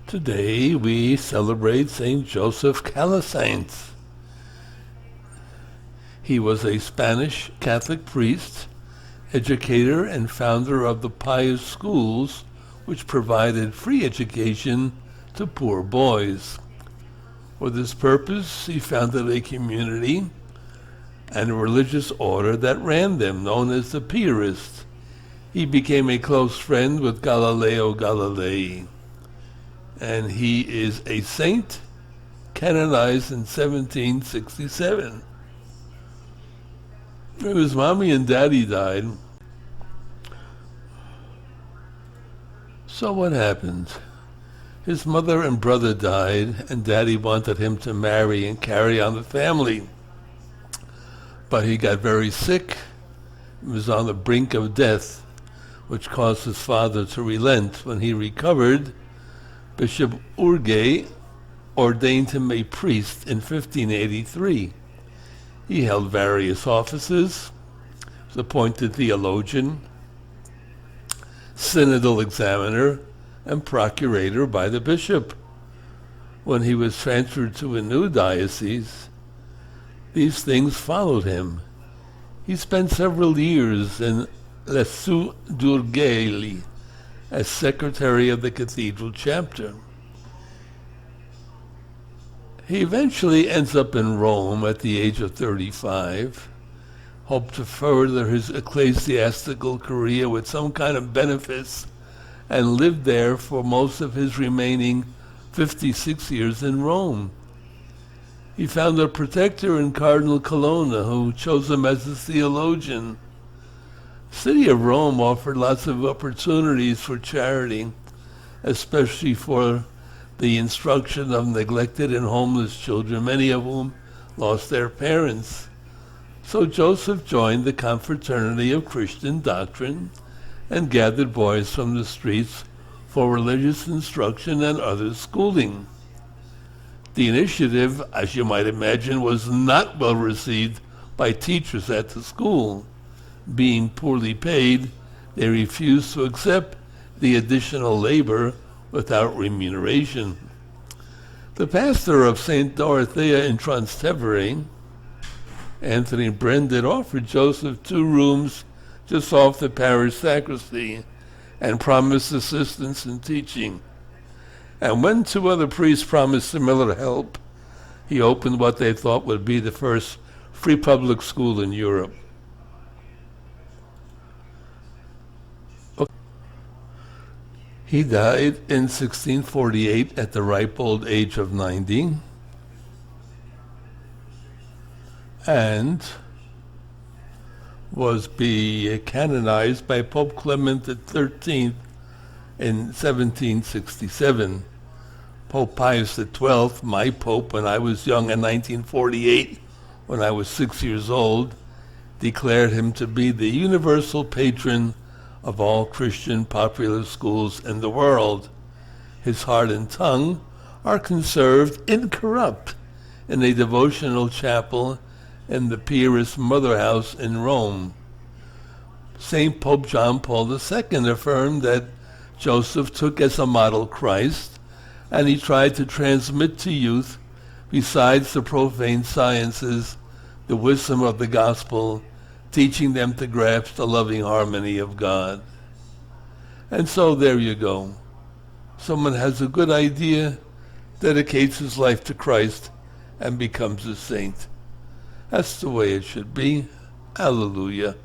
Today we celebrate Saint Joseph Calasanz. He was a Spanish Catholic priest, educator, and founder of the pious schools which provided free education to poor boys. For this purpose, he founded a community and a religious order that ran them, known as the Piarists. He became a close friend with Galileo Galilei, and he is a saint canonized in 1767. His mommy and daddy died. So what happened? His mother and brother died, and daddy wanted him to marry and carry on the family. But he got very sick. He was on the brink of death, which caused his father to relent. When he recovered, Bishop Urgell ordained him a priest in 1583. He held various offices, was appointed theologian, synodal examiner, and procurator by the bishop. When he was transferred to a new diocese, these things followed him. He spent several years in Les d'Urgell as secretary of the cathedral chapter. He eventually ends up in Rome at the age of 35, hoped to further his ecclesiastical career with some kind of benefice, and lived there for most of his remaining 56 years in Rome. He found a protector in Cardinal Colonna, who chose him as his theologian. The city of Rome offered lots of opportunities for charity, especially for the instruction of neglected and homeless children, many of whom lost their parents. So Joseph joined the Confraternity of Christian Doctrine and gathered boys from the streets for religious instruction and other schooling. The initiative, as you might imagine, was not well received by teachers at the school. Being poorly paid, they refused to accept the additional labor without remuneration. The pastor of St. Dorothea in Trastevere, Anthony Brendan, offered Joseph 2 rooms just off the parish sacristy and promised assistance in teaching. And when 2 other priests promised similar help, he opened what they thought would be the first free public school in Europe. He died in 1648 at the ripe old age of 90, and was canonized by Pope Clement XIII in 1767. Pope Pius XII, my pope when I was young in 1948, when I was 6 years old, declared him to be the universal patron of all Christian popular schools in the world. His heart and tongue are conserved incorrupt in a devotional chapel in the Piarist Mother House in Rome. St. Pope John Paul II affirmed that Joseph took as a model Christ, and he tried to transmit to youth, besides the profane sciences, the wisdom of the gospel, teaching them to grasp the loving harmony of God. And so there you go. Someone has a good idea, dedicates his life to Christ, and becomes a saint. That's the way it should be. Hallelujah.